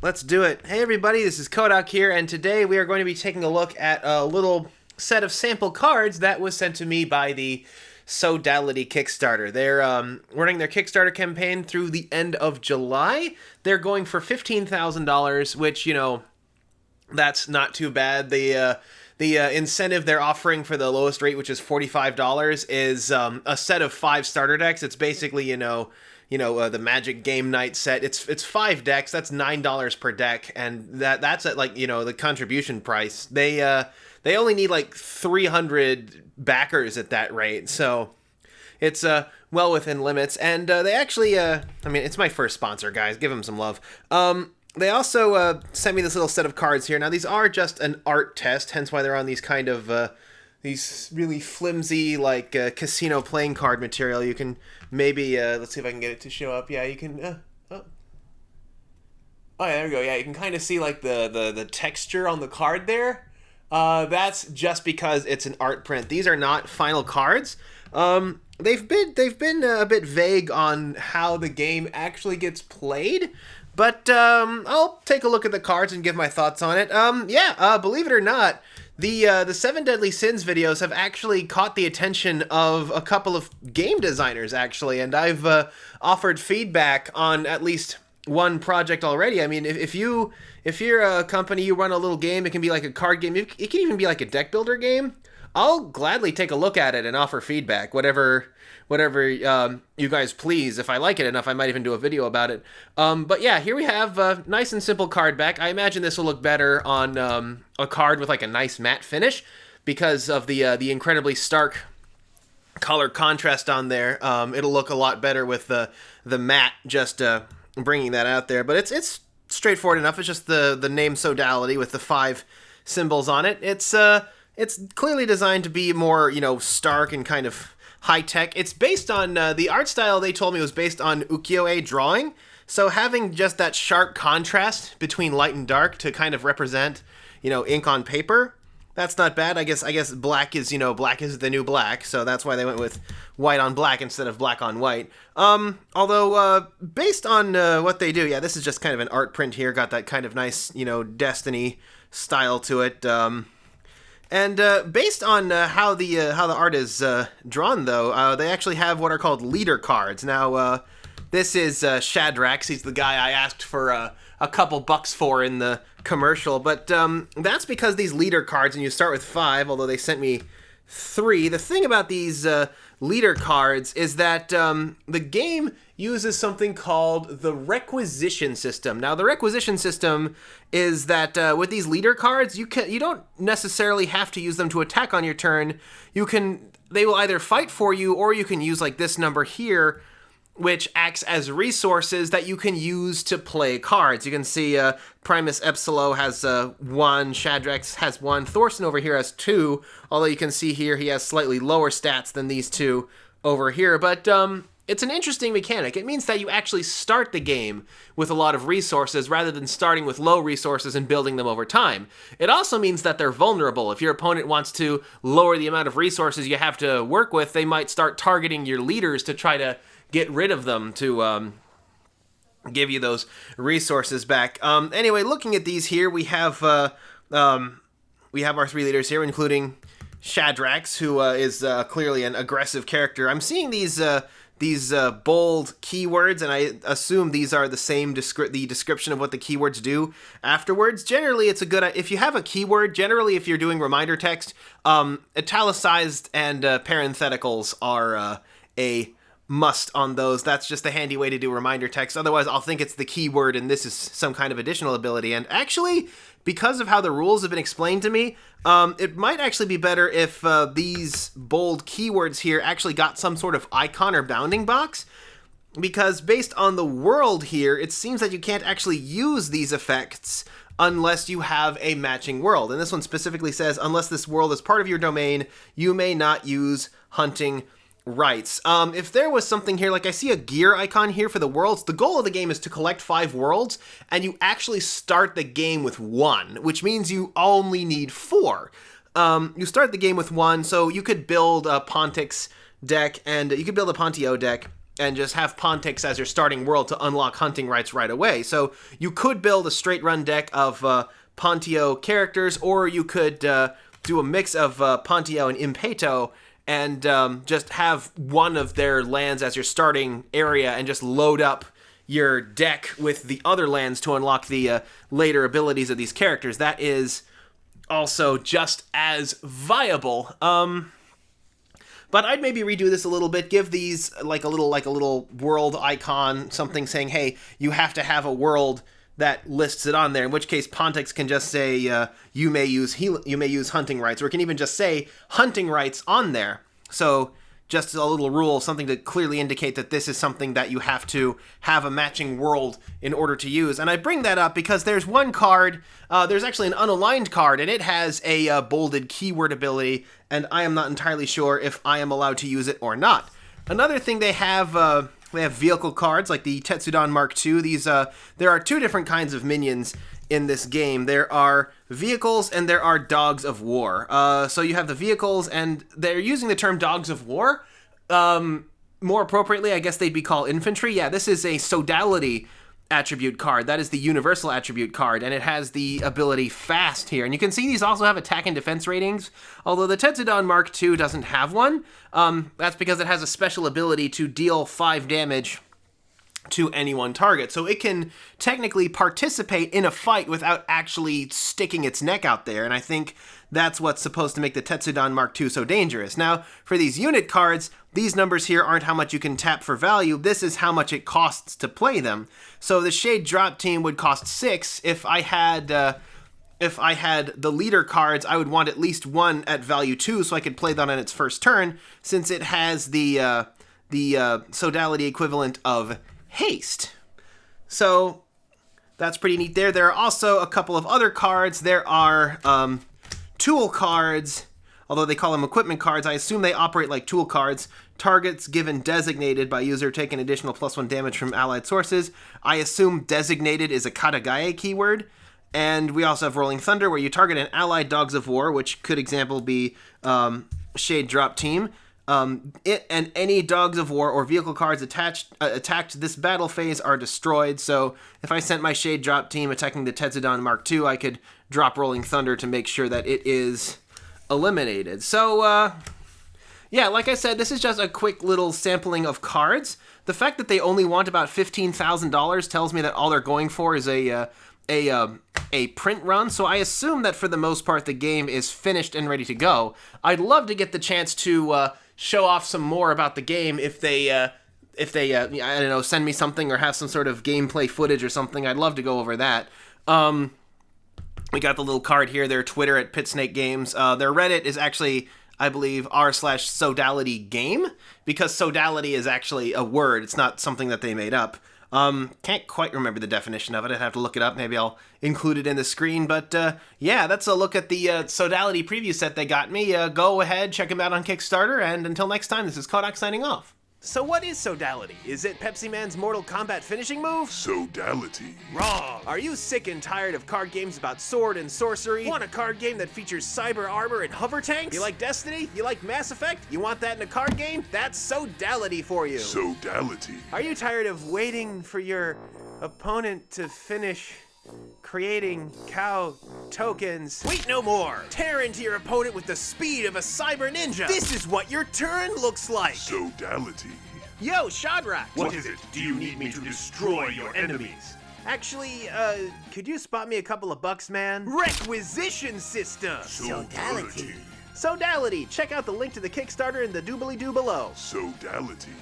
Let's do it. Hey everybody, this is Kodak here, and today we are going to be taking a look at a little set of sample cards that was sent to me by the Sodality Kickstarter. They're running their Kickstarter campaign through the end of July. They're going for $15,000, which, you know, that's not too bad. The incentive they're offering for the lowest rate, which is $45, is a set of 5 starter decks. It's basically, the Magic Game Night set. It's 5 decks. That's $9 per deck, and that's at the contribution price. They only need like 300 backers at that rate, so it's well within limits. And they actually, it's my first sponsor, guys. Give them some love. They also sent me this little set of cards here. Now, these are just an art test, hence why they're on these kind of these really flimsy, casino playing card material. You can maybe, let's see if I can get it to show up. Yeah, you can, oh yeah, there we go. Yeah, you can kind of see, the texture on the card there. That's just because it's an art print. These are not final cards. They've been a bit vague on how the game actually gets played, but I'll take a look at the cards and give my thoughts on it. Believe it or not, the 7 Deadly Sins videos have actually caught the attention of a couple of game designers, actually, and I've offered feedback on at least one project already. I mean, if you're a company, you run a little game, it can be like a card game, it can even be like a deck builder game. I'll gladly take a look at it and offer feedback, whatever you guys please. If I like it enough, I might even do a video about it. But yeah, here we have a nice and simple card back. I imagine this will look better on a card with like a nice matte finish because of the incredibly stark color contrast on there. It'll look a lot better with the matte, just bringing that out there. But it's straightforward enough. It's just the name Sodality with the 5 symbols on it. It's clearly designed to be more, stark and kind of high-tech. It's based on, the art style they told me was based on ukiyo-e drawing, so having just that sharp contrast between light and dark to kind of represent, ink on paper, that's not bad. I guess black is, black is the new black, so that's why they went with white on black instead of black on white. Although, based on what they do, yeah, this is just kind of an art print here, got that kind of nice, Destiny style to it. And based on how the art is drawn, though, they actually have what are called leader cards. Now, this is Shadrax. He's the guy I asked for a couple bucks for in the commercial. But that's because these leader cards, and you start with 5, although they sent me 3. The thing about these leader cards is that the game uses something called the requisition system. Now, the requisition system is that with these leader cards, you don't necessarily have to use them to attack on your turn. They will either fight for you, or you can use like this number here, which acts as resources that you can use to play cards. You can see Primus Epsilon has 1, Shadrax has 1, Thorson over here has 2, although you can see here he has slightly lower stats than these 2 over here. But it's an interesting mechanic. It means that you actually start the game with a lot of resources rather than starting with low resources and building them over time. It also means that they're vulnerable. If your opponent wants to lower the amount of resources you have to work with, they might start targeting your leaders to try to get rid of them to give you those resources back. Anyway, looking at these here, we have our 3 leaders here, including Shadrax, who is clearly an aggressive character. I'm seeing these bold keywords, and I assume these are the same the description of what the keywords do afterwards. Generally, it's a good if you have a keyword. Generally, if you're doing reminder text, italicized and parentheticals are a must on those. That's just a handy way to do reminder text. Otherwise, I'll think it's the keyword and this is some kind of additional ability. And actually, because of how the rules have been explained to me, it might actually be better if these bold keywords here actually got some sort of icon or bounding box. Because based on the world here, it seems that you can't actually use these effects unless you have a matching world. And this one specifically says, unless this world is part of your domain, you may not use hunting rights. If there was something here, like I see a gear icon here for the worlds, the goal of the game is to collect 5 worlds, and you actually start the game with 1, which means you only need 4. You start the game with 1, so you could build a Pontix deck, and you could build a Pontio deck, and just have Pontics as your starting world to unlock hunting rights right away. So you could build a straight run deck of Pontio characters, or you could do a mix of Pontio and Impeto, and just have one of their lands as your starting area and just load up your deck with the other lands to unlock the later abilities of these characters. That is also just as viable. But I'd maybe redo this a little bit, give these like a little world icon, something saying, hey, you have to have a world that lists it on there, in which case Pontics can just say you may use hunting rights, or it can even just say hunting rights on there. So just a little rule, something to clearly indicate that this is something that you have to have a matching world in order to use. And I bring that up because there's one card, there's actually an unaligned card, and it has a bolded keyword ability, and I am not entirely sure if I am allowed to use it or not. Another thing they have vehicle cards like the Tetsudan Mark II. These there are two different kinds of minions in this game. There are vehicles and there are dogs of war. So you have the vehicles, and they're using the term dogs of war. More appropriately, I guess they'd be called infantry. Yeah, this is a Sodality attribute card. That is the universal attribute card, and it has the ability fast here. And you can see these also have attack and defense ratings, although the Tetsudan Mark II doesn't have one. That's because it has a special ability to deal 5 damage to any one target. So it can technically participate in a fight without actually sticking its neck out there, and I think that's what's supposed to make the Tetsudan Mark II so dangerous. Now, for these unit cards, these numbers here aren't how much you can tap for value, this is how much it costs to play them. So the Shade Drop Team would cost 6. If I had the leader cards, I would want at least one at value 2 so I could play that on its first turn, since it has the Sodality equivalent of haste. So that's pretty neat there. There are also a couple of other cards. There are tool cards, although they call them equipment cards. I assume they operate like tool cards. Targets given designated by user take an additional +1 damage from allied sources. I assume designated is a Katagaye keyword. And we also have Rolling Thunder, where you target an allied Dogs of War, which could example be Shade Drop Team. It and any Dogs of War or vehicle cards attacked this battle phase are destroyed. So if I sent my Shade Drop Team attacking the Tetsudan Mark II, I could drop Rolling Thunder to make sure that it is eliminated. So, yeah, like I said, this is just a quick little sampling of cards. The fact that they only want about $15,000 tells me that all they're going for is a print run, so I assume that for the most part the game is finished and ready to go. I'd love to get the chance to show off some more about the game if they I don't know, send me something or have some sort of gameplay footage or something. I'd love to go over that. We got the little card here, their Twitter at Pitsnake Games. Their Reddit is actually, I believe, r/Sodality game, because Sodality is actually a word. It's not something that they made up. Can't quite remember the definition of it. I'd have to look it up. Maybe I'll include it in the screen. But yeah, that's a look at the Sodality preview set they got me. Go ahead, check them out on Kickstarter, and until next time, this is Kodak signing off. So what is Sodality? Is it Pepsi Man's Mortal Kombat finishing move? Sodality. Wrong! Are you sick and tired of card games about sword and sorcery? Want a card game that features cyber armor and hover tanks? You like Destiny? You like Mass Effect? You want that in a card game? That's Sodality for you! Sodality. Are you tired of waiting for your opponent to finish creating cow tokens? Wait no more! Tear into your opponent with the speed of a cyber ninja! This is what your turn looks like! Sodality. Yo, Shadrach! What is it? Do you need me to destroy your enemies? Actually, could you spot me a couple of bucks, man? Requisition system! Sodality. Sodality! Check out the link to the Kickstarter in the doobly-doo below. Sodality.